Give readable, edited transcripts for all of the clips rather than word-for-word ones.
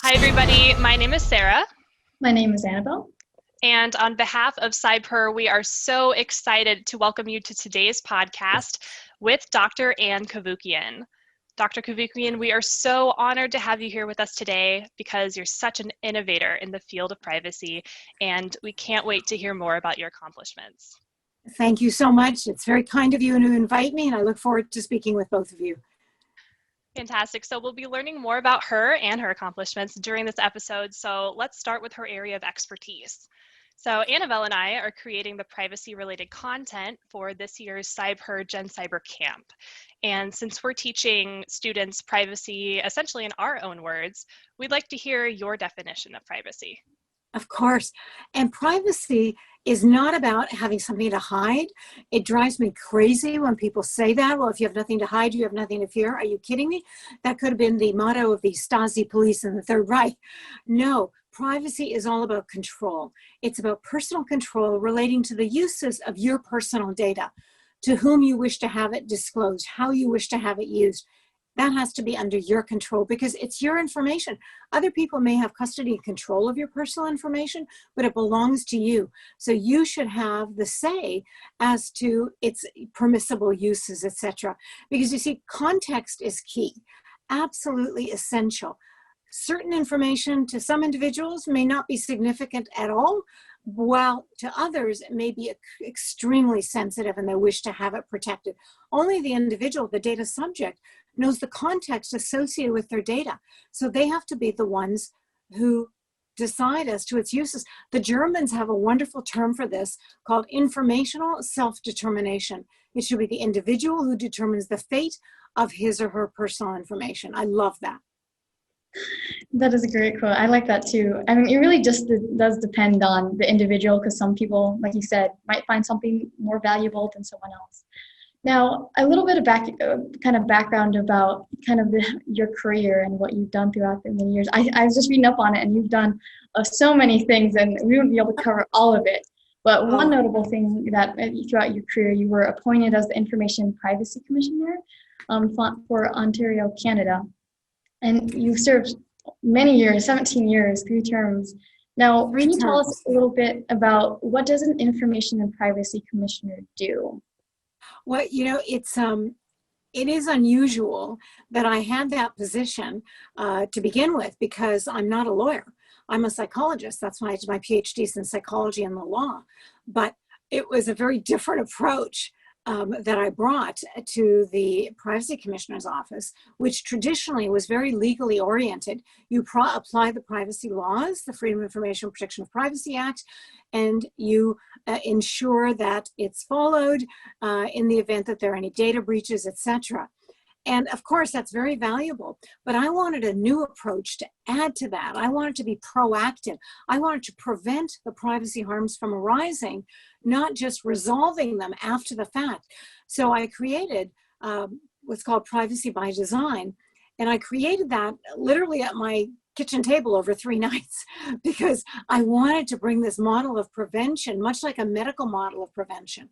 Hi, everybody. My name is Sarah. My name is Annabelle. And on behalf of CybHER, we are so excited to welcome you to today's podcast with Dr. Ann Cavoukian. Dr. Cavoukian, we are so honored to have you here with us today because you're such an innovator in the field of privacy, and we can't wait to hear more about your accomplishments. Thank you so much. It's very kind of you to invite me, and I look forward to speaking with both of you. Fantastic. So we'll be learning more about her and her accomplishments during this episode. So let's start with her area of expertise. So Annabelle and I are creating the privacy-related content for this year's CybHER Gen Cyber Camp. And since we're teaching students privacy essentially in our own words, we'd like to hear your definition of privacy. Of course. And privacy is not about having something to hide. It drives me crazy when people say that. Well, if you have nothing to hide, you have nothing to fear. Are you kidding me? That could have been the motto of the Stasi police in the Third Reich. No, privacy is all about control. It's about personal control relating to the uses of your personal data, to whom you wish to have it disclosed, how you wish to have it used. That has to be under your control because it's your information. Other people may have custody and control of your personal information, but it belongs to you. So you should have the say as to its permissible uses, etc. Because you see, context is key, absolutely essential. Certain information to some individuals may not be significant at all, while to others it may be extremely sensitive and they wish to have it protected. Only the individual, the data subject, knows the context associated with their data. So they have to be the ones who decide as to its uses. The Germans have a wonderful term for this called informational self-determination. It should be the individual who determines the fate of his or her personal information. I love that. That is a great quote. I like that too. I mean, it really just does depend on the individual because some people, like you said, might find something more valuable than someone else. Now, a little bit of background about your career and what you've done throughout the many years. I was just reading up on it, and you've done so many things, and we wouldn't be able to cover all of it. But one notable thing that throughout your career, you were appointed as the Information Privacy Commissioner for Ontario, Canada. And you've served many years, 17 years, 3 terms. Now, can you tell us a little bit about what does an Information and Privacy Commissioner do? Well, you know, it is unusual that I had that position to begin with because I'm not a lawyer. I'm a psychologist. That's why I did my PhDs in psychology and the law. But it was a very different approach that I brought to the Privacy Commissioner's office, which traditionally was very legally oriented. You apply the privacy laws, the Freedom of Information Protection of Privacy Act, and you ensure that it's followed in the event that there are any data breaches, etc. And of course, that's very valuable, but I wanted a new approach to add to that. I wanted to be proactive. I wanted to prevent the privacy harms from arising, not just resolving them after the fact. So I created what's called Privacy by Design. And I created that literally at my kitchen table over 3 nights because I wanted to bring this model of prevention, much like a medical model of prevention.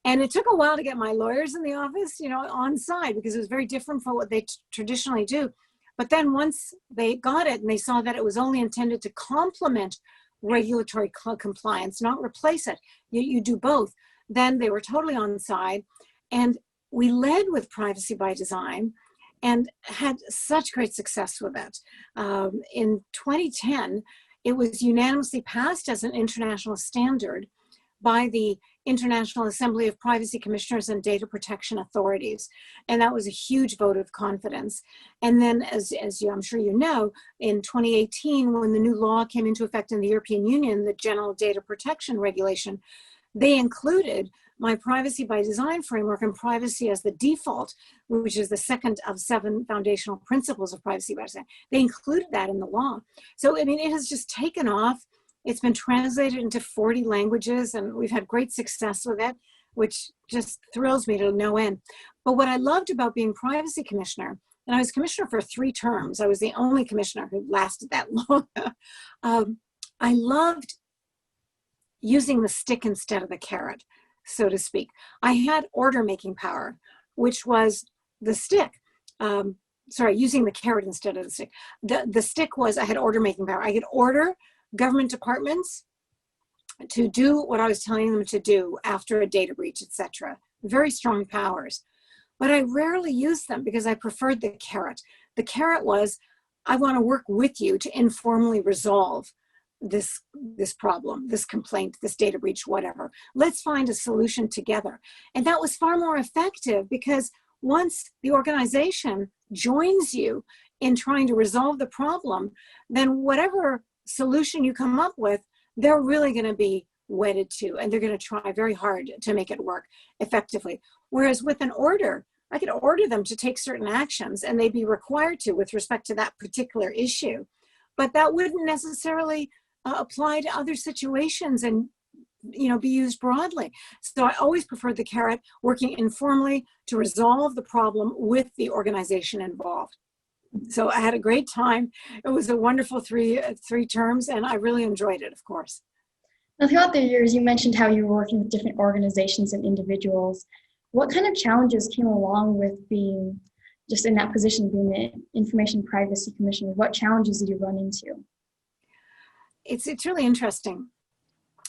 And it took a while to get my lawyers in the office, you know, on side because it was very different from what they traditionally do. But then once they got it and they saw that it was only intended to complement regulatory compliance, not replace it, you do both, then they were totally on side. And we led with Privacy by Design and had such great success with it. In 2010, it was unanimously passed as an international standard by the International Assembly of Privacy Commissioners and Data Protection Authorities. And that was a huge vote of confidence. And then, as I'm sure you know, in 2018, when the new law came into effect in the European Union, the General Data Protection Regulation, they included my Privacy by Design framework and privacy as the default, which is the second of 7 foundational principles of Privacy by Design. They included that in the law. So, I mean, it has just taken off. It's been translated into 40 languages, and we've had great success with it, which just thrills me to no end. But what I loved about being Privacy Commissioner, and I was Commissioner for 3 terms, I was the only Commissioner who lasted that long. I loved using the stick instead of the carrot, so to speak. I had order-making power, which was the stick. using the carrot instead of the stick. The stick was I had order making power. I could order government departments to do what I was telling them to do after a data breach, etc. Very strong powers. But I rarely used them because I preferred the carrot. The carrot was, I want to work with you to informally resolve this problem, this complaint, this data breach, whatever. Let's find a solution together. And that was far more effective because once the organization joins you in trying to resolve the problem, then whatever solution you come up with, they're really going to be wedded to, and they're going to try very hard to make it work effectively. Whereas with an order, I could order them to take certain actions and they'd be required to with respect to that particular issue. But that wouldn't necessarily apply to other situations and be used broadly. So I always preferred the carrot, working informally to resolve the problem with the organization involved. So I had a great time. It was a wonderful three terms, and I really enjoyed it, of course. Now, throughout the years, you mentioned how you were working with different organizations and individuals. What kind of challenges came along with being just in that position, being the Information Privacy Commissioner? What challenges did you run into? It's really interesting.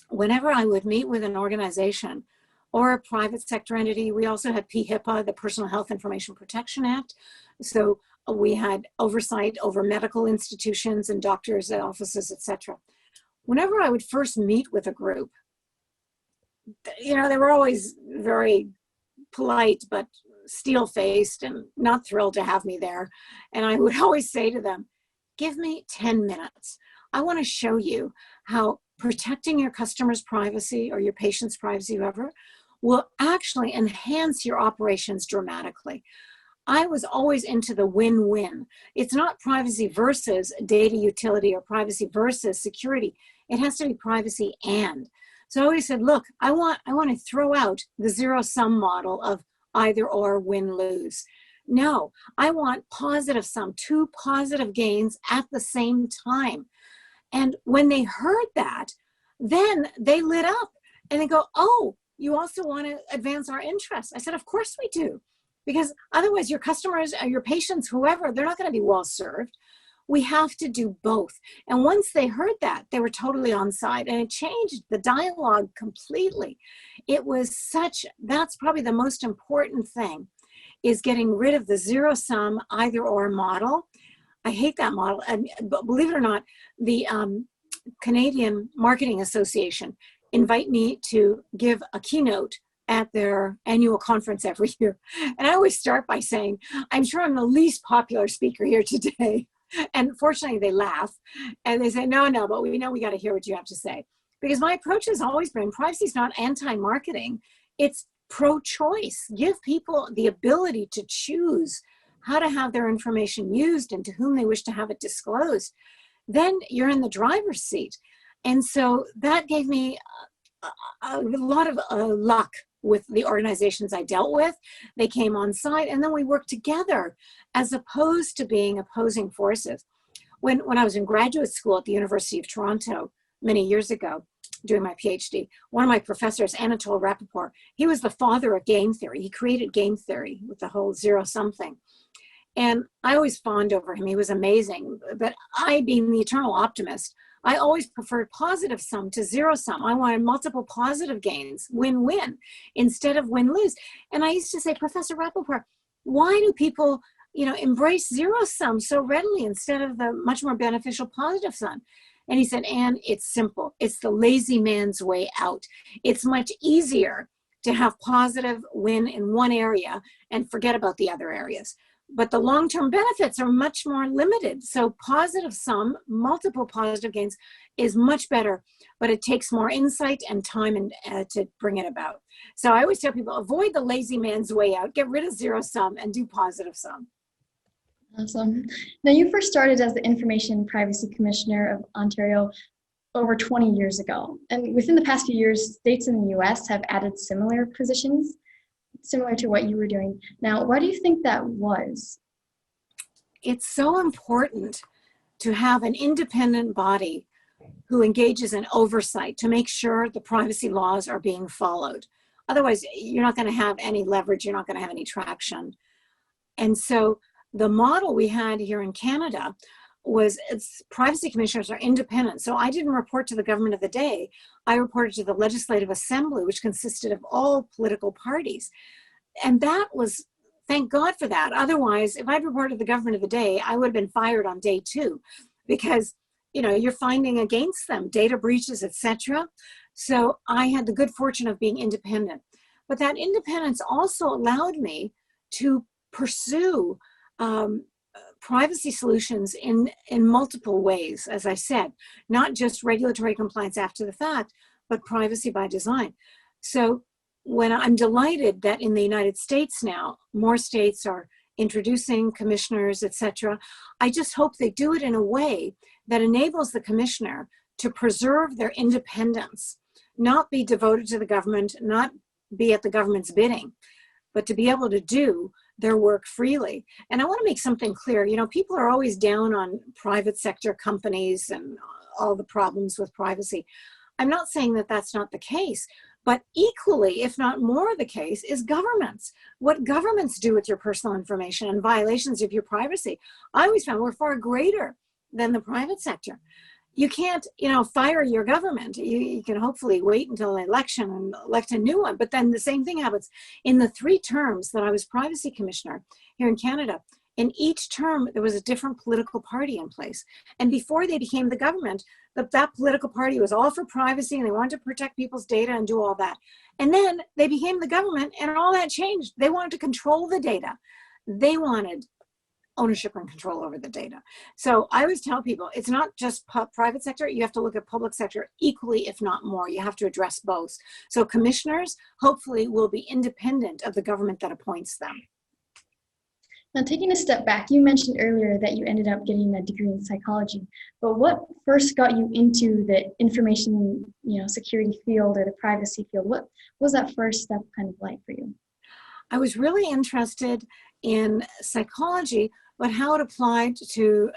Whenever I would meet with an organization or a private sector entity, we also had PHIPA, the Personal Health Information Protection Act. So we had oversight over medical institutions and doctors' offices, etc. Whenever I would first meet with a group, they were always very polite, but steel-faced and not thrilled to have me there. And I would always say to them, give me 10 minutes. I want to show you how protecting your customer's privacy or your patient's privacy, whoever, will actually enhance your operations dramatically. I was always into the win-win. It's not privacy versus data utility or privacy versus security. It has to be privacy and. So I always said, look, I want to throw out the zero-sum model of either or, win-lose. No, I want positive sum, 2 positive gains at the same time. And when they heard that, then they lit up and they go, oh, you also want to advance our interests? I said, of course we do. Because otherwise your customers, your patients, whoever, they're not going to be well served. We have to do both. And once they heard that, they were totally on side, and it changed the dialogue completely. It was that's probably the most important thing, is getting rid of the zero-sum either-or model. I hate that model. And believe it or not, the Canadian Marketing Association invite me to give a keynote at their annual conference every year. And I always start by saying, I'm sure I'm the least popular speaker here today. And fortunately, they laugh and they say, no, but we know we got to hear what you have to say. Because my approach has always been, privacy is not anti-marketing. It's pro-choice. Give people the ability to choose how to have their information used and to whom they wish to have it disclosed. Then you're in the driver's seat. And so that gave me a lot of luck with the organizations I dealt with. They came on side and then we worked together as opposed to being opposing forces. When I was in graduate school at the University of Toronto many years ago, doing my PhD, one of my professors, Anatole Rappaport, he was the father of game theory. He created game theory with the whole zero-sum thing. And I always fawned over him. He was amazing. But I, being the eternal optimist, I always preferred positive sum to zero sum. I wanted multiple positive gains, win-win, instead of win-lose. And I used to say, Professor Rappaport, why do people, embrace zero sum so readily instead of the much more beneficial positive sum? And he said, Anne, it's simple. It's the lazy man's way out. It's much easier to have positive win in one area and forget about the other areas. But the long-term benefits are much more limited. So positive sum, multiple positive gains is much better, but it takes more insight and time to bring it about. So I always tell people, avoid the lazy man's way out, get rid of zero sum and do positive sum. Awesome. Now, you first started as the Information Privacy Commissioner of Ontario over 20 years ago. And within the past few years, states in the US have added similar positions, similar to what you were doing. Now, why do you think that was? It's so important to have an independent body who engages in oversight to make sure the privacy laws are being followed. Otherwise, you're not going to have any leverage. You're not going to have any traction. And so the model we had here in Canada was privacy commissioners are independent. So I didn't report to the government of the day. I reported to the Legislative Assembly, which consisted of all political parties. And that was, thank God for that. Otherwise, if I'd reported to the government of the day, I would have been fired on day 2 because, you know, you're finding against them, data breaches, etc. So I had the good fortune of being independent. But that independence also allowed me to pursue privacy solutions in multiple ways, as I said, not just regulatory compliance after the fact, but privacy by design. So when I'm delighted that in the United States now, more states are introducing commissioners, etc. I just hope they do it in a way that enables the commissioner to preserve their independence, not be devoted to the government, not be at the government's bidding, but to be able to do their work freely. And I want to make something clear. You know, people are always down on private sector companies and all the problems with privacy. I'm not saying that that's not the case, but equally, if not more the case, is governments. What governments do with your personal information and violations of your privacy, I always found were far greater than the private sector. You can't, you know, fire your government. You can hopefully wait until an election and elect a new one. But then the same thing happens. In the 3 terms that I was privacy commissioner here in Canada, in each term, there was a different political party in place. And before they became the government, that political party was all for privacy and they wanted to protect people's data and do all that. And then they became the government and all that changed. They wanted to control the data. They wanted ownership and control over the data. So I always tell people, it's not just private sector, you have to look at public sector equally, if not more. You have to address both. So commissioners hopefully will be independent of the government that appoints them. Now, taking a step back, you mentioned earlier that you ended up getting a degree in psychology, but what first got you into the information, security field or the privacy field? What was that first step kind of like for you? I was really interested in psychology, but how it applied to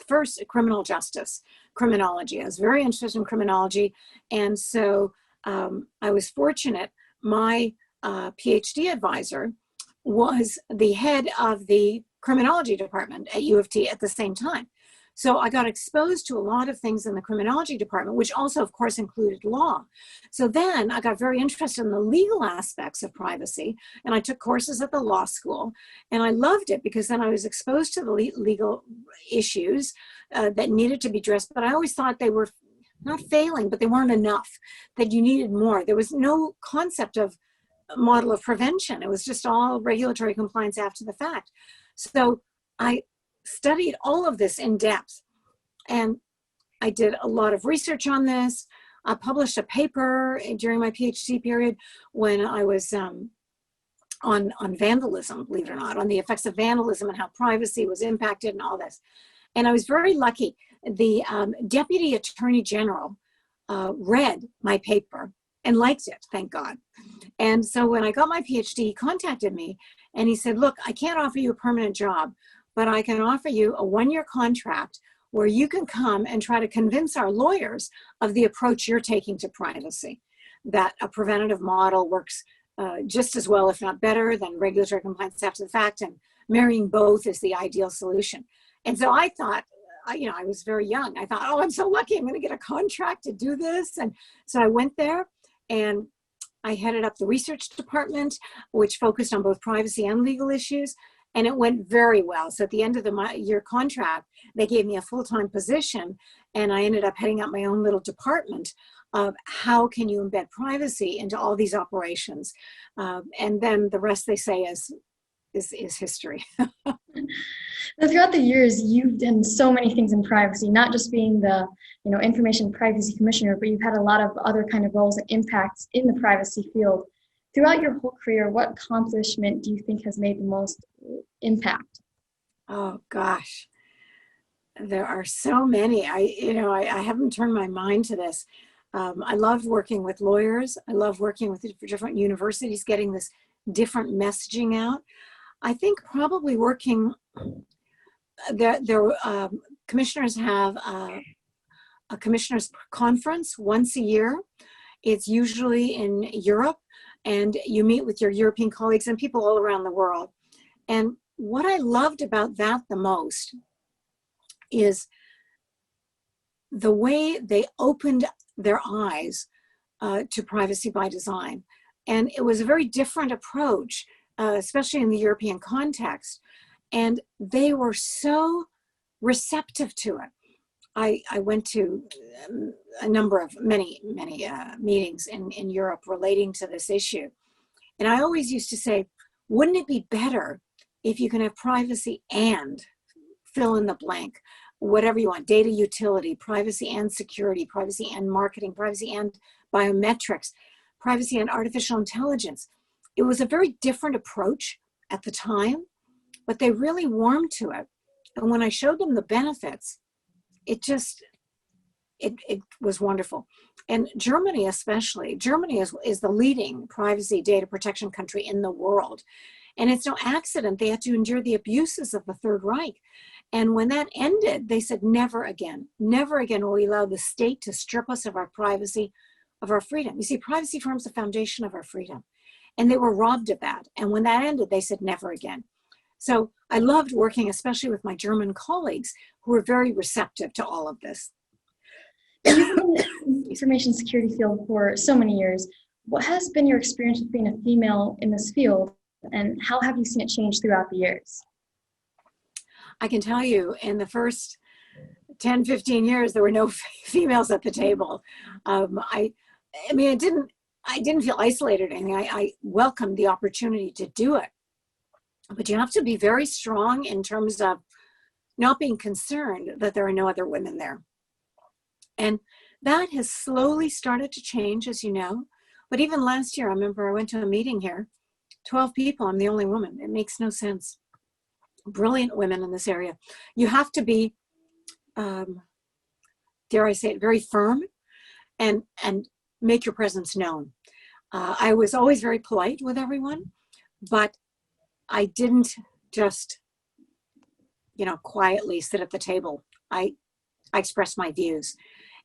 first criminal justice, criminology. I was very interested in criminology, and so I was fortunate. My PhD advisor was the head of the criminology department at U of T at the same time. So I got exposed to a lot of things in the criminology department, which also, of course, included law. So then I got very interested in the legal aspects of privacy, and I took courses at the law school, and I loved it because then I was exposed to the legal issues that needed to be addressed, but I always thought they were not failing, but they weren't enough, that you needed more. There was no concept of model of prevention. It was just all regulatory compliance after the fact. So I studied all of this in depth, and I did a lot of research on this. I published a paper during my PhD period when I was on vandalism, believe it or not, on the effects of vandalism and how privacy was impacted and all this. And I was very lucky. The Deputy Attorney General read my paper and liked it, thank God. And so when I got my PhD, he contacted me and he said, look, I can't offer you a permanent job, but I can offer you a 1-year contract where you can come and try to convince our lawyers of the approach you're taking to privacy, that a preventative model works just as well, if not better, than regulatory compliance after the fact, and marrying both is the ideal solution. And so I thought, I was very young. I thought, oh, I'm so lucky. I'm going to get a contract to do this. And so I went there and I headed up the research department, which focused on both privacy and legal issues. And it went very well. So at the end of the year contract, they gave me a full-time position, and I ended up heading up my own little department of how can you embed privacy into all these operations. And then the rest, they say, is history. Throughout the years, you've done so many things in privacy, not just being the information privacy commissioner, but you've had a lot of other kind of roles and impacts in the privacy field. Throughout your whole career, what accomplishment do you think has made the most impact? Oh gosh, there are so many. I haven't turned my mind to this. I love working with lawyers. I love working with different universities, getting this different messaging out. I think probably working, commissioners have a commissioners conference once a year. It's usually in Europe, and you meet with your European colleagues and people all around the world. And what I loved about that the most is the way they opened their eyes to privacy by design. And it was a very different approach, especially in the European context. And they were so receptive to it. I went to a number of many meetings in Europe relating to this issue. And I always used to say, wouldn't it be better if you can have privacy and fill in the blank, whatever you want, data utility, privacy and security, privacy and marketing, privacy and biometrics, privacy and artificial intelligence. It was a very different approach at the time, but they really warmed to it. And when I showed them the benefits, it was wonderful. And Germany especially, Germany is the leading privacy data protection country in the world. And it's no accident they had to endure the abuses of the Third Reich. And when that ended, they said, never again will we allow the state to strip us of our privacy, of our freedom. You see, privacy forms the foundation of our freedom. And they were robbed of that. And when that ended, they said, never again. So I loved working, especially with my German colleagues, who were very receptive to all of this. You've been in the information security field for so many years. What has been your experience with being a female in this field, and how have you seen it change throughout the years? I can tell you, in the first 10, 15 years, there were no females at the table. I didn't feel isolated or anything. I welcomed the opportunity to do it. But you have to be very strong in terms of not being concerned that there are no other women there. And that has slowly started to change, as you know. But even last year, I remember I went to a meeting here, 12 people, I'm the only woman. It makes no sense. Brilliant women in this area. You have to be, dare I say it, very firm and make your presence known. I was always very polite with everyone, but I didn't just, quietly sit at the table. I expressed my views.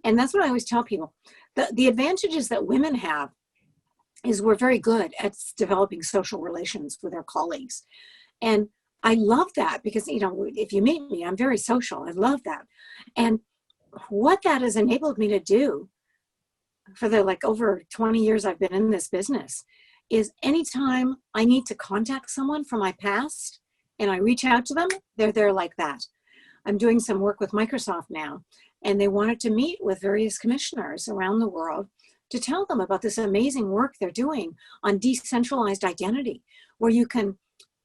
And that's what I always tell people. The advantages that women have is we're very good at developing social relations with our colleagues. And I love that because, if you meet me, I'm very social. I love that. And what that has enabled me to do for the over 20 years I've been in this business is anytime I need to contact someone from my past and I reach out to them, they're there like that. I'm doing some work with Microsoft now, and they wanted to meet with various commissioners around the world to tell them about this amazing work they're doing on decentralized identity, where you can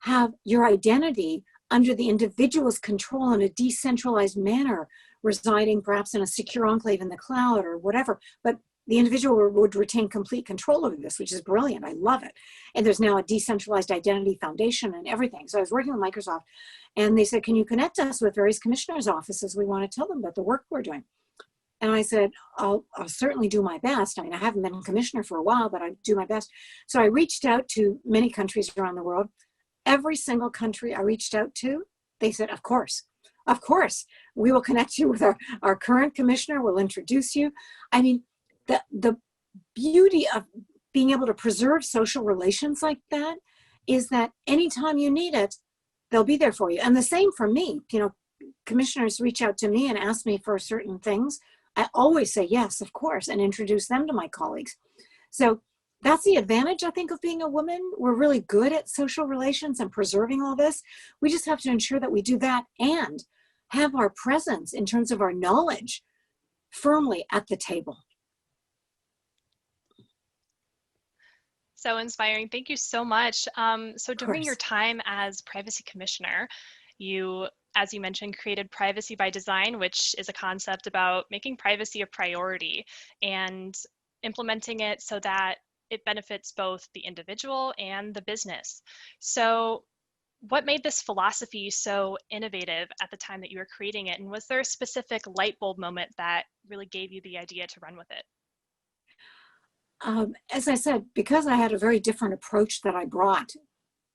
have your identity under the individual's control in a decentralized manner, residing perhaps in a secure enclave in the cloud or whatever, but the individual would retain complete control over this, which is brilliant. I love it. And there's now a decentralized identity foundation and everything. So I was working with Microsoft, and they said, can you connect us with various commissioners' offices? We want to tell them about the work we're doing. And I said, I'll certainly do my best. I mean, I haven't been a commissioner for a while, but I do my best. So I reached out to many countries around the world. Every single country I reached out to, they said, of course, we will connect you with our current commissioner. We'll introduce you. I mean, the beauty of being able to preserve social relations like that is that anytime you need it, they'll be there for you. And the same for me. Commissioners reach out to me and ask me for certain things. I always say yes, of course, and introduce them to my colleagues. So that's the advantage, I think, of being a woman. We're really good at social relations and preserving all this. We just have to ensure that we do that and have our presence in terms of our knowledge firmly at the table. So inspiring. Thank you so much. So during your time as Privacy Commissioner, you, as you mentioned, created Privacy by Design, which is a concept about making privacy a priority and implementing it so that it benefits both the individual and the business. So what made this philosophy so innovative at the time that you were creating it? And was there a specific light bulb moment that really gave you the idea to run with it? As I said, because I had a very different approach that I brought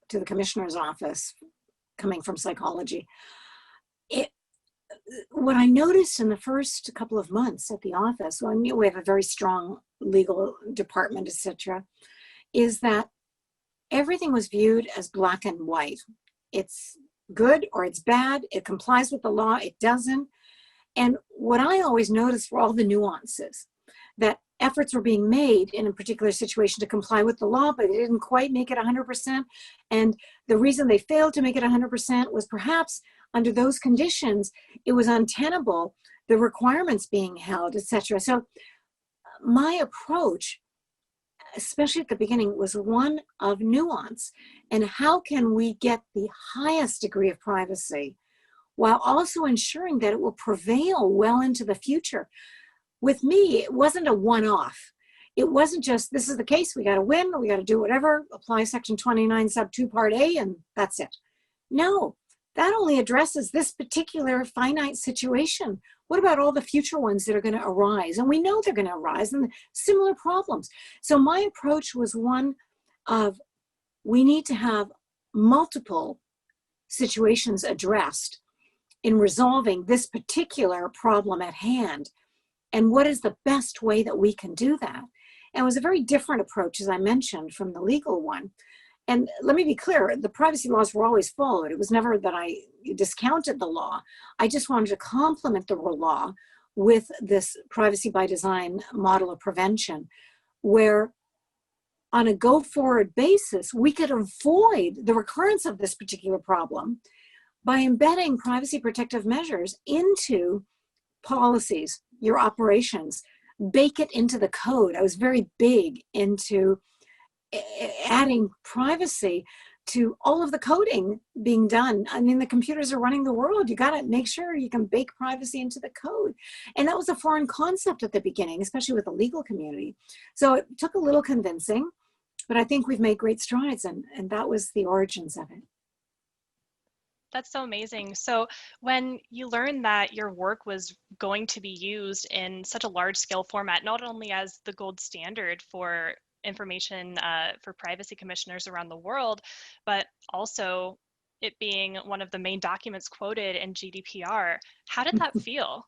to the commissioner's office, coming from psychology, what I noticed in the first couple of months at the office, well, I knew we have a very strong legal department, etc., is that everything was viewed as black and white. It's good or it's bad. It complies with the law. It doesn't. And what I always noticed were all the nuances, that efforts were being made in a particular situation to comply with the law, but they didn't quite make it 100%. And the reason they failed to make it 100% was perhaps under those conditions, it was untenable, the requirements being held, etc. So my approach, especially at the beginning, was one of nuance. And how can we get the highest degree of privacy while also ensuring that it will prevail well into the future? With me, it wasn't a one-off. It wasn't just, this is the case, we got to win, we got to do whatever, apply Section 29, Sub 2, Part A, and that's it. No, that only addresses this particular finite situation. What about all the future ones that are going to arise? And we know they're going to arise, and similar problems. So my approach was one of, we need to have multiple situations addressed in resolving this particular problem at hand. And what is the best way that we can do that? And it was a very different approach, as I mentioned, from the legal one. And let me be clear, the privacy laws were always followed. It was never that I discounted the law. I just wanted to complement the law with this privacy by design model of prevention, where on a go-forward basis, we could avoid the recurrence of this particular problem by embedding privacy protective measures into policies, your operations, bake it into the code. I was very big into adding privacy to all of the coding being done. I mean, the computers are running the world. You got to make sure you can bake privacy into the code. And that was a foreign concept at the beginning, especially with the legal community. So it took a little convincing, but I think we've made great strides, and that was the origins of it. That's so amazing. So when you learned that your work was going to be used in such a large scale format, not only as the gold standard for information for privacy commissioners around the world, but also it being one of the main documents quoted in GDPR, how did that feel?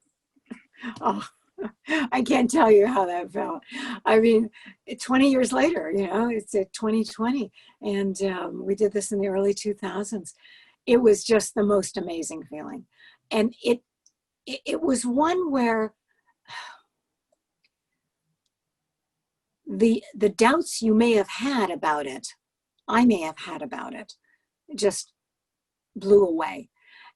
Oh, I can't tell you how that felt. I mean, 20 years later, it's 2020, and we did this in the early 2000s. It was just the most amazing feeling. And it was one where the doubts you may have had about it, I may have had about it, just blew away.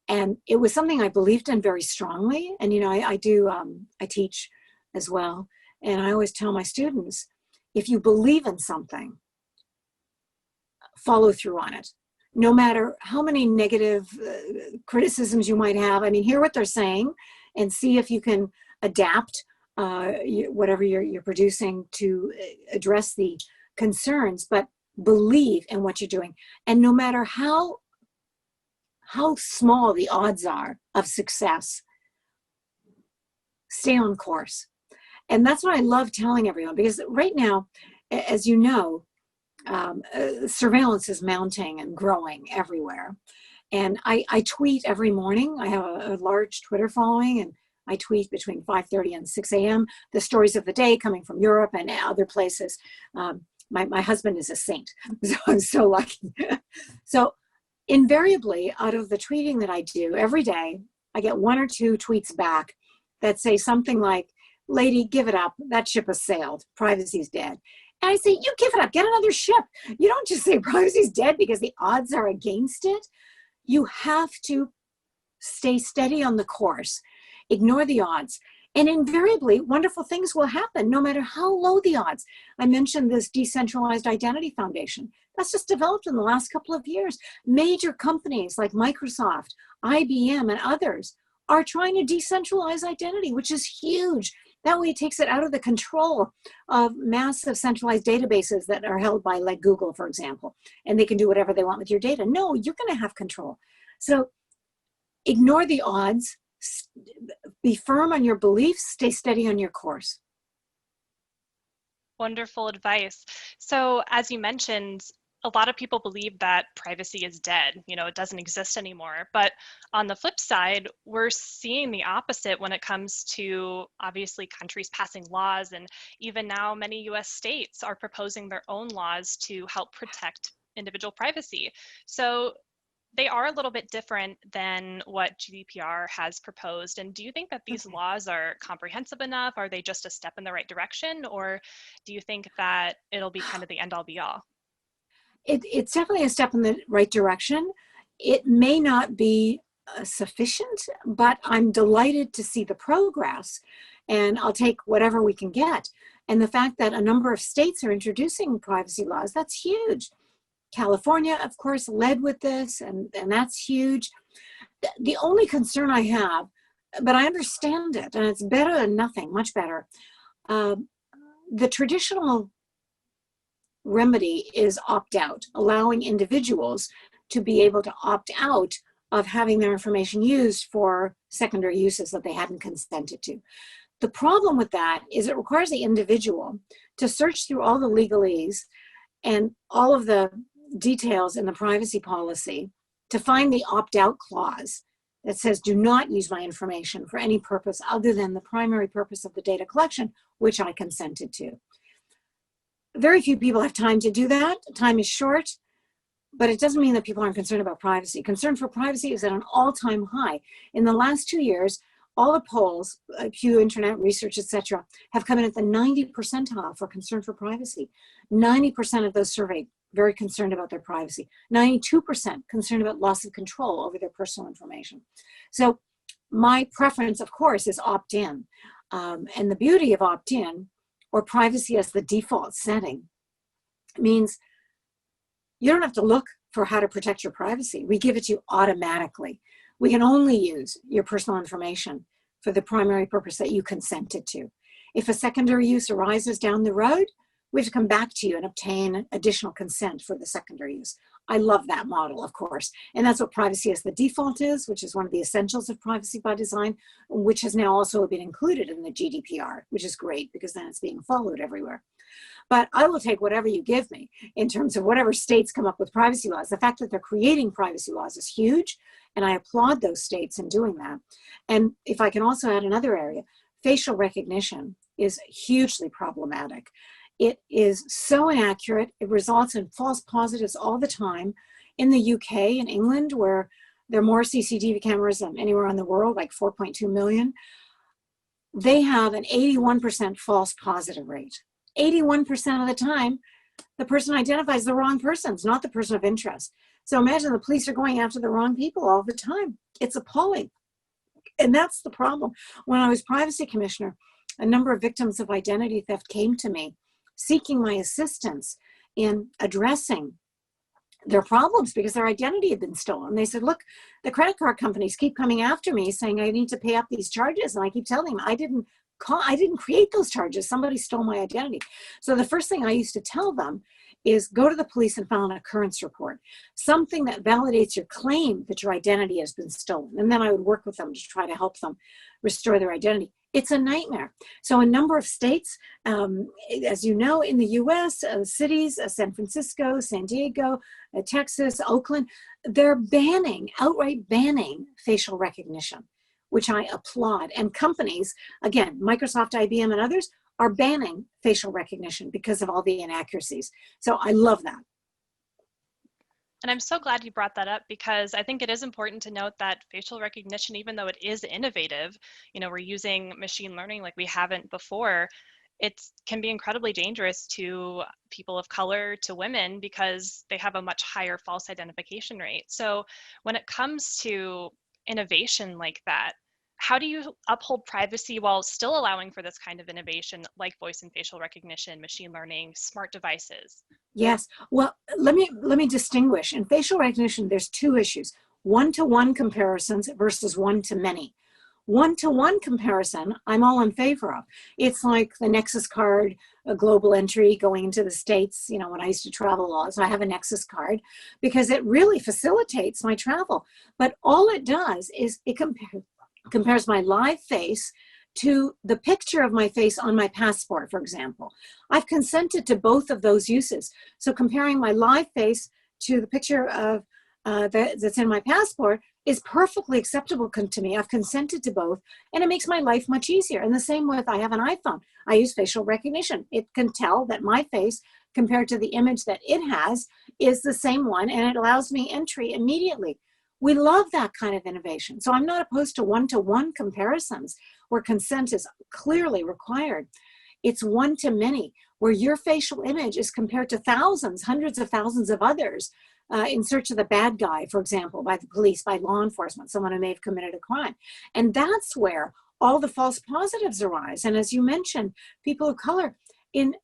And it was something I believed in very strongly. And, I teach as well. And I always tell my students, if you believe in something, follow through on it. No matter how many negative criticisms you might have, hear what they're saying and see if you can adapt whatever you're producing to address the concerns, but believe in what you're doing. And no matter how small the odds are of success, stay on course. And that's what I love telling everyone, because right now, as you know, surveillance is mounting and growing everywhere. And I tweet every morning. I have a large Twitter following, and I tweet between 5:30 and 6 a.m. the stories of the day coming from Europe and other places. My husband is a saint, so I'm so lucky. So invariably, out of the tweeting that I do every day, I get one or two tweets back that say something like, "Lady, give it up. That ship has sailed. Privacy's dead." And I say, you give it up, get another ship. You don't just say privacy's dead because the odds are against it. You have to stay steady on the course, ignore the odds. And invariably, wonderful things will happen no matter how low the odds. I mentioned this decentralized identity foundation. That's just developed in the last couple of years. Major companies like Microsoft, IBM, and others are trying to decentralize identity, which is huge. That way it takes it out of the control of massive centralized databases that are held by, like Google, for example, and they can do whatever they want with your data. No, you're going to have control. So ignore the odds, be firm on your beliefs, stay steady on your course. Wonderful advice. So as you mentioned, a lot of people believe that privacy is dead, it doesn't exist anymore. But on the flip side, we're seeing the opposite when it comes to obviously countries passing laws, and even now many US states are proposing their own laws to help protect individual privacy. So they are a little bit different than what GDPR has proposed. And do you think that these laws are comprehensive enough? Are they just a step in the right direction? Or do you think that it'll be kind of the end all be all? It's definitely a step in the right direction. It may not be sufficient, but I'm delighted to see the progress, and I'll take whatever we can get. And the fact that a number of states are introducing privacy laws, that's huge. California, of course, led with this, and that's huge. The only concern I have, but I understand it, and it's better than nothing, much better. The traditional remedy is opt-out, allowing individuals to be able to opt out of having their information used for secondary uses that they hadn't consented to. The problem with that is it requires the individual to search through all the legalese and all of the details in the privacy policy to find the opt-out clause that says, do not use my information for any purpose other than the primary purpose of the data collection, which I consented to. Very few people have time to do that. Time is short, but it doesn't mean that people aren't concerned about privacy. Concern for privacy is at an all-time high. In the last 2 years, all the polls, Pew Internet Research, etc., have come in at the 90 percentile for concern for privacy. 90% of those surveyed very concerned about their privacy. 92% concerned about loss of control over their personal information. So my preference, of course, is opt-in. And the beauty of opt-in, or privacy as the default setting, means you don't have to look for how to protect your privacy. We give it to you automatically. We can only use your personal information for the primary purpose that you consented to. If a secondary use arises down the road, we have to come back to you and obtain additional consent for the secondary use. I love that model, of course. And that's what privacy as the default is, which is one of the essentials of privacy by design, which has now also been included in the GDPR, which is great because then it's being followed everywhere. But I will take whatever you give me in terms of whatever states come up with privacy laws. The fact that they're creating privacy laws is huge, and I applaud those states in doing that. And if I can also add another area, facial recognition is hugely problematic. It is so inaccurate. It results in false positives all the time. In the UK and England, where there are more CCTV cameras than anywhere in the world, like 4.2 million, they have an 81% false positive rate. 81% of the time, the person identifies the wrong person. It's not the person of interest. So imagine the police are going after the wrong people all the time. It's appalling. And that's the problem. When I was privacy commissioner, a number of victims of identity theft came to me seeking my assistance in addressing their problems because their identity had been stolen. They said, look, the credit card companies keep coming after me saying I need to pay up these charges. And I keep telling them, I didn't create those charges. Somebody stole my identity. So the first thing I used to tell them is go to the police and file an occurrence report, something that validates your claim that your identity has been stolen. And then I would work with them to try to help them restore their identity. It's a nightmare. So a number of states, as you know, in the US, cities, San Francisco, San Diego, Texas, Oakland, they're outright banning facial recognition, which I applaud. And companies, again, Microsoft, IBM, and others are banning facial recognition because of all the inaccuracies. So I love that. And I'm so glad you brought that up because I think it is important to note that facial recognition, even though it is innovative, we're using machine learning like we haven't before, it can be incredibly dangerous to people of color, to women, because they have a much higher false identification rate. So when it comes to innovation like that, how do you uphold privacy while still allowing for this kind of innovation like voice and facial recognition, machine learning, smart devices? Yes. Well, let me distinguish. In facial recognition, there's two issues: one-to-one comparisons versus one-to-many. One-to-one comparison, I'm all in favor of. It's like the Nexus card, a global entry going into the States, when I used to travel a lot. So I have a Nexus card because it really facilitates my travel. But all it does is it compares my live face to the picture of my face on my passport, for example. I've consented to both of those uses. So comparing my live face to the picture of that's in my passport is perfectly acceptable to me. I've consented to both, and it makes my life much easier. And the same with, I have an iPhone. I use facial recognition. It can tell that my face, compared to the image that it has, is the same one, and it allows me entry immediately. We love that kind of innovation. So I'm not opposed to one-to-one comparisons where consent is clearly required. It's one-to-many, where your facial image is compared to thousands, hundreds of thousands of others in search of the bad guy, for example, by the police, by law enforcement, someone who may have committed a crime. And that's where all the false positives arise. And as you mentioned, people of color,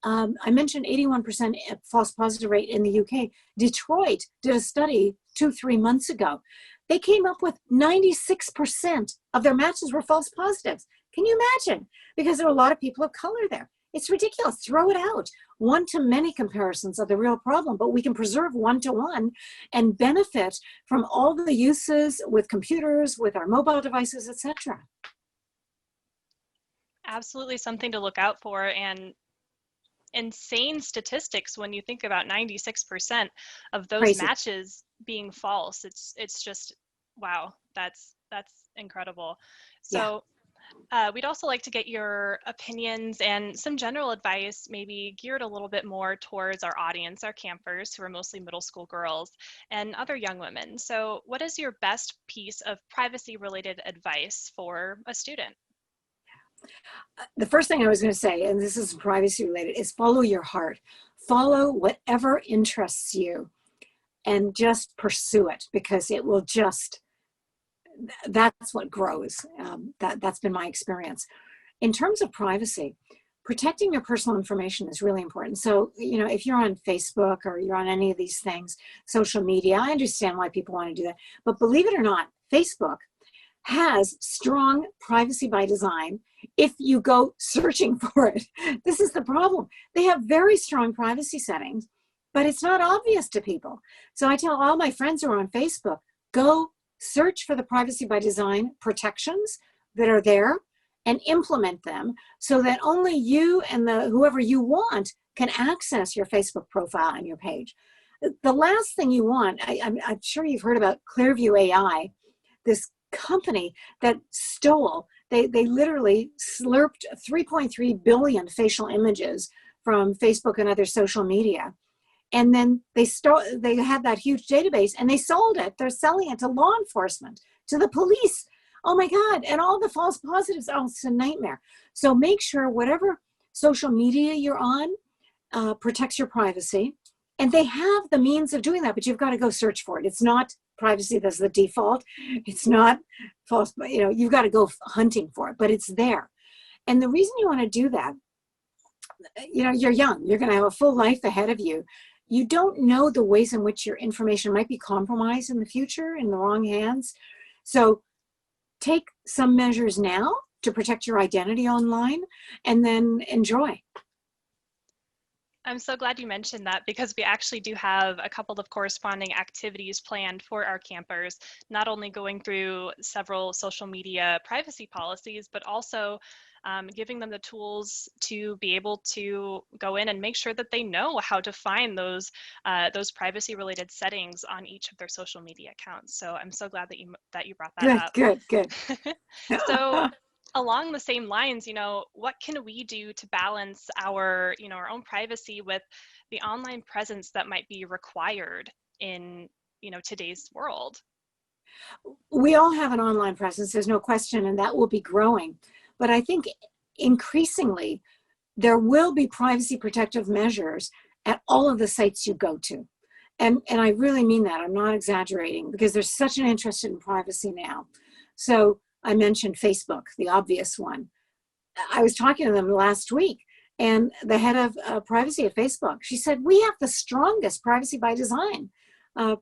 I mentioned 81% false positive rate in the UK. Detroit did a study 2-3 months ago. They came up with 96% of their matches were false positives. Can you imagine? Because there are a lot of people of color there. It's ridiculous. Throw it out. One-to-many comparisons are the real problem, but we can preserve one-to-one and benefit from all the uses with computers, with our mobile devices, etc. Absolutely something to look out for, and insane statistics when you think about 96% of those Crazy. matches being false. It's just, wow, that's incredible. So we'd also like to get your opinions and some general advice, maybe geared a little bit more towards our audience, our campers, who are mostly middle school girls and other young women. So what is your best piece of privacy related advice for a student? The first thing I was going to say, and this is privacy related, is follow your heart. Follow whatever interests you and just pursue it, because it will just, that's what grows. That's been my experience. In terms of privacy, protecting your personal information is really important. So, you know, if you're on Facebook or you're on any of these things, social media, I understand why people want to do that. But believe it or not, Facebook has strong privacy by design if you go searching for it. This is the problem. They have very strong privacy settings, but it's not obvious to people. So I tell all my friends who are on Facebook, go search for the privacy by design protections that are there and implement them so that only you and whoever you want can access your Facebook profile and your page. The last thing you want, I'm sure you've heard about Clearview AI, this company that stole, they literally slurped 3.3 billion facial images from Facebook and other social media. And then they had that huge database and they sold it. They're selling it to law enforcement, to the police. Oh my God. And all the false positives. Oh, it's a nightmare. So make sure whatever social media you're on protects your privacy. And they have the means of doing that, but you've got to go search for it. It's not privacy that's the default. It's not false, you know, you've got to go hunting for it, but it's there. And the reason you want to do that, you know, you're young, you're going to have a full life ahead of you. You don't know the ways in which your information might be compromised in the future in the wrong hands. So take some measures now to protect your identity online and then enjoy. I'm so glad you mentioned that, because we actually do have a couple of corresponding activities planned for our campers, not only going through several social media privacy policies, but also giving them the tools to be able to go in and make sure that they know how to find those privacy related settings on each of their social media accounts. So I'm so glad that you brought that up. Good. So along the same lines, you know, what can we do to balance our, you know, our own privacy with the online presence that might be required in, you know, today's world? We all have an online presence, there's no question, and that will be growing. But I think increasingly there will be privacy protective measures at all of the sites you go to. And I really mean that. I'm not exaggerating, because there's such an interest in privacy now. So I mentioned Facebook, the obvious one. I was talking to them last week, and the head of privacy at Facebook, she said, we have the strongest privacy by design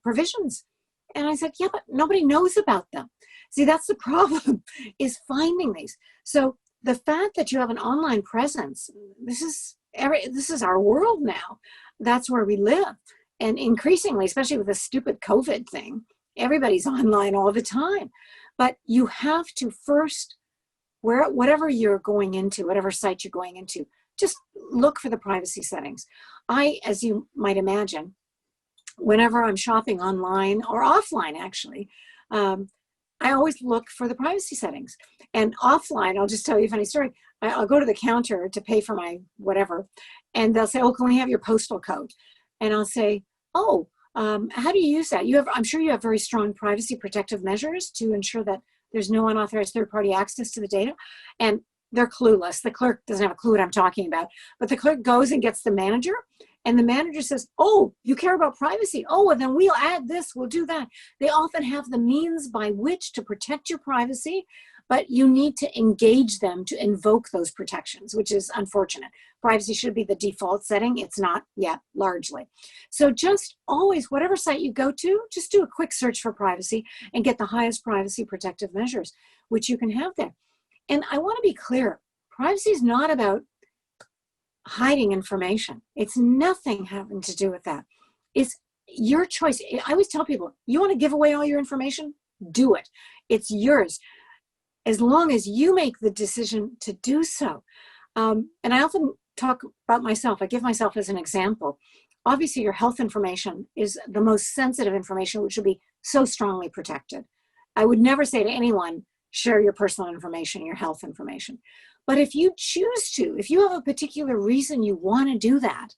provisions. And I said, yeah, but nobody knows about them. See, that's the problem, is finding these. So the fact that you have an online presence, this is our world now. That's where we live. And increasingly, especially with the stupid COVID thing, everybody's online all the time. But you have to first, whatever you're going into, whatever site you're going into, just look for the privacy settings. As you might imagine, whenever I'm shopping online or offline, actually, I always look for the privacy settings. And offline, I'll just tell you a funny story. I'll go to the counter to pay for my whatever, and they'll say, oh, can we have your postal code? And I'll say, oh, How do you use that? I'm sure you have very strong privacy protective measures to ensure that there's no unauthorized third-party access to the data. And they're clueless. The clerk doesn't have a clue what I'm talking about. But the clerk goes and gets the manager, and the manager says, oh, you care about privacy. Oh, well, then we'll add this, we'll do that. They often have the means by which to protect your privacy, but you need to engage them to invoke those protections, which is unfortunate. Privacy should be the default setting. It's not yet, largely. So just always, whatever site you go to, just do a quick search for privacy and get the highest privacy protective measures, which you can have there. And I want to be clear, privacy is not about hiding information. It's nothing having to do with that. It's your choice. I always tell people, you want to give away all your information? Do it. It's yours, as long as you make the decision to do so. And I often talk about myself. I give myself as an example. Obviously, your health information is the most sensitive information, which should be so strongly protected. I would never say to anyone, share your personal information, your health information. But if you choose to, if you have a particular reason you want to do that,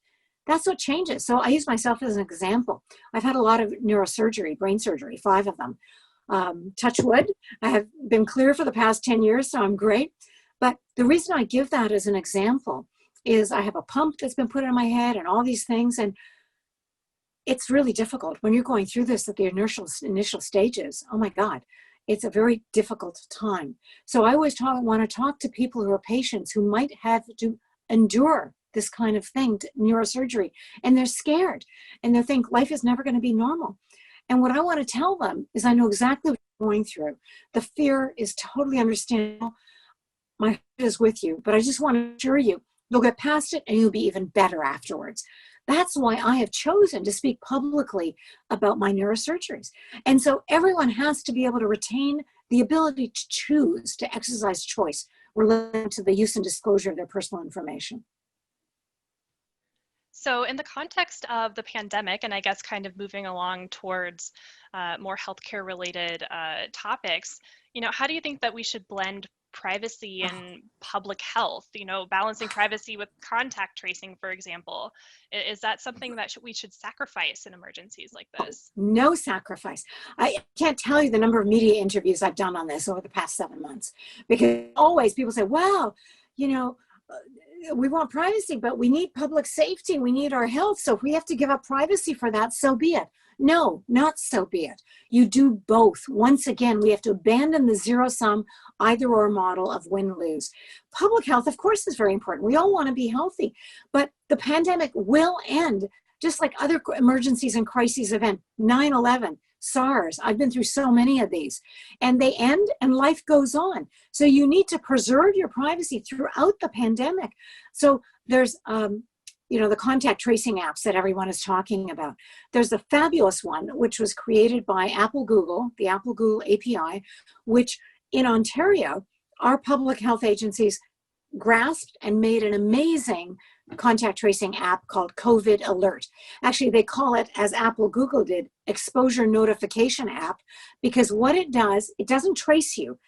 that's what changes. So I use myself as an example. I've had a lot of neurosurgery, brain surgery, 5 of them. Touch wood, I have been clear for the past 10 years, so I'm great. But the reason I give that as an example is I have a pump that's been put in my head and all these things. And it's really difficult when you're going through this at the initial stages. Oh my God. It's a very difficult time. So I always want to talk to people who are patients who might have to endure this kind of thing, neurosurgery, and they're scared and they think life is never going to be normal. And what I want to tell them is I know exactly what you're going through. The fear is totally understandable. My heart is with you, but I just want to assure you, you'll get past it and you'll be even better afterwards. That's why I have chosen to speak publicly about my neurosurgeries. And so everyone has to be able to retain the ability to choose, to exercise choice related to the use and disclosure of their personal information. So in the context of the pandemic, and I guess kind of moving along towards more healthcare related topics, how do you think that we should blend privacy and public health, balancing privacy with contact tracing, for example? Is that something that we should sacrifice in emergencies like this? No sacrifice. I can't tell you the number of media interviews I've done on this over the past 7 months, because always people say, well, we want privacy, but we need public safety. We need our health. So if we have to give up privacy for that, so be it. No, not so be it. You do both. Once again, we have to abandon the zero-sum either-or model of win-lose. Public health, of course, is very important. We all want to be healthy, but the pandemic will end, just like other emergencies and crises event, 9/11, SARS. I've been through so many of these, and they end and life goes on. So you need to preserve your privacy throughout the pandemic. So there's, the contact tracing apps that everyone is talking about. There's a fabulous one, which was created by Apple Google, the Apple Google API, which in Ontario, our public health agencies grasped and made an amazing contact tracing app called COVID Alert. Actually, they call it, as Apple Google did, exposure notification app, because what it does, it doesn't trace you.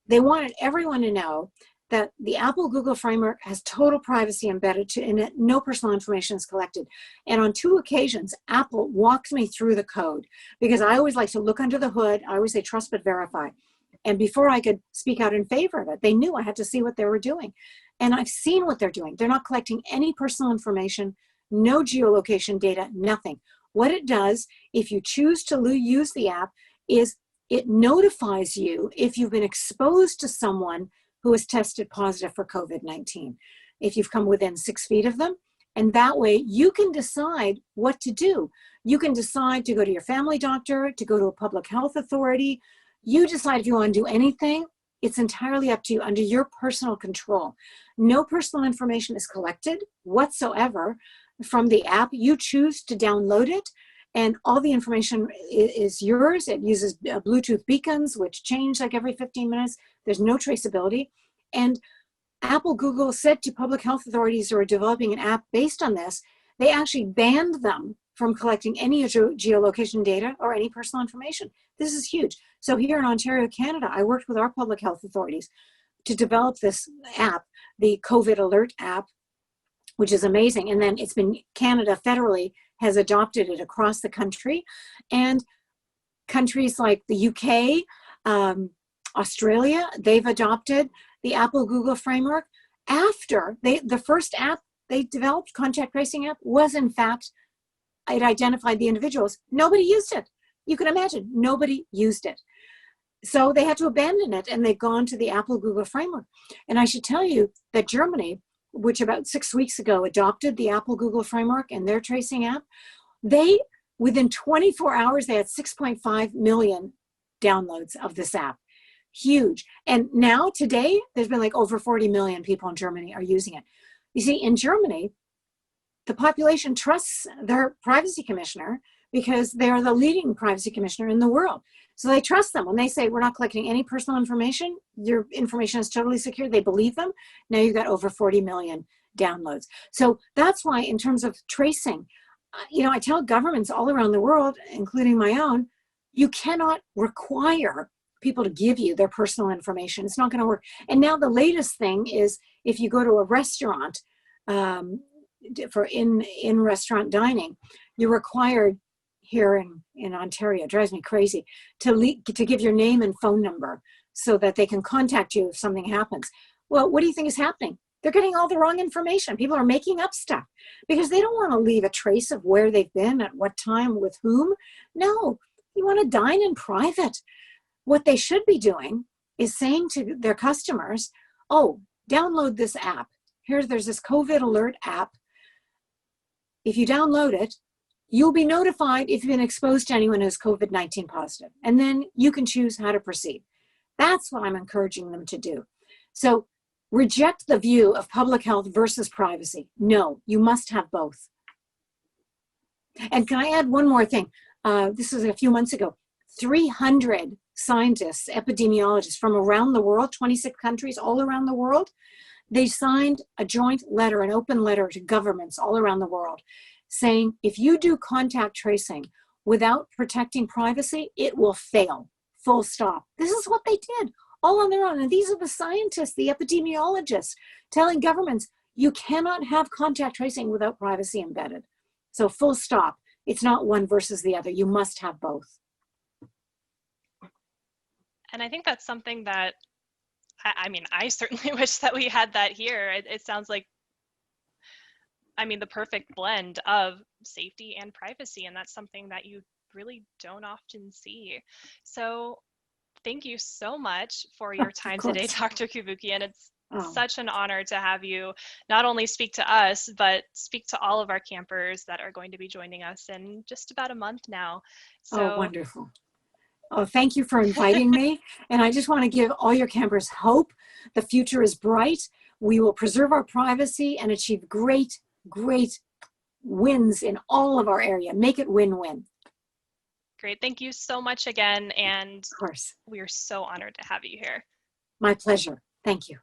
They wanted everyone to know that the Apple Google framework has total privacy embedded in it. No personal information is collected. And on 2 occasions, Apple walked me through the code, because I always like to look under the hood. I always say trust but verify. And before I could speak out in favor of it, they knew I had to see what they were doing. And I've seen what they're doing. They're not collecting any personal information, no geolocation data, nothing. What it does, if you choose to use the app, is it notifies you if you've been exposed to someone who has tested positive for COVID-19, if you've come within 6 feet of them. And that way you can decide what to do. You can decide to go to your family doctor, to go to a public health authority. You decide if you want to do anything. It's entirely up to you, under your personal control. No personal information is collected whatsoever from the app. You choose to download it, and all the information is yours. It uses Bluetooth beacons, which change like every 15 minutes. There's no traceability. And Apple, Google said to public health authorities who are developing an app based on this, they actually banned them from collecting any geolocation data or any personal information. This is huge. So here in Ontario, Canada, I worked with our public health authorities to develop this app, the COVID Alert app, which is amazing. And then it's been Canada federally has adopted it across the country. And countries like the UK, Australia, they've adopted the Apple Google framework after the first app they developed, contact tracing app, was in fact, it identified the individuals. Nobody used it. You can imagine, nobody used it. So they had to abandon it, and they've gone to the Apple Google framework. And I should tell you that Germany, which about 6 weeks ago adopted the Apple Google framework and their tracing app, they, within 24 hours, they had 6.5 million downloads of this app. Huge. And now today, there's been like over 40 million people in Germany are using it. You see, in Germany, the population trusts their privacy commissioner because they are the leading privacy commissioner in the world. So they trust them. When they say, we're not collecting any personal information, your information is totally secure, they believe them. Now you've got over 40 million downloads. So that's why, in terms of tracing, I tell governments all around the world, including my own, you cannot require people to give you their personal information. It's not going to work. And now the latest thing is, if you go to a restaurant for in-restaurant dining, you're required here in Ontario, it drives me crazy, to give your name and phone number so that they can contact you if something happens. Well, what do you think is happening? They're getting all the wrong information. People are making up stuff because they don't want to leave a trace of where they've been, at what time, with whom. No, you want to dine in private. What they should be doing is saying to their customers, oh, download this app. There's this COVID alert app. If you download it, you'll be notified if you've been exposed to anyone who's COVID-19 positive. And then you can choose how to proceed. That's what I'm encouraging them to do. So reject the view of public health versus privacy. No, you must have both. And can I add one more thing? This was a few months ago. 300 scientists, epidemiologists from around the world, 26 countries all around the world, they signed a joint letter, an open letter to governments all around the world, saying, if you do contact tracing without protecting privacy, it will fail, full stop. This is what they did, all on their own. And these are the scientists, the epidemiologists, telling governments, you cannot have contact tracing without privacy embedded. So full stop. It's not one versus the other. You must have both. And I think that's something that, I certainly wish that we had that here. It sounds like, the perfect blend of safety and privacy, and that's something that you really don't often see. So thank you so much for your time today, Dr. Cavoukian. It's such an honor to have you not only speak to us, but speak to all of our campers that are going to be joining us in just about a month now. So, wonderful. Oh, thank you for inviting me. And I just want to give all your campers hope. The future is bright. We will preserve our privacy and achieve great wins in all of our area. Make it win-win. Great. Thank you so much again. And of course, we are so honored to have you here. My pleasure. Thank you.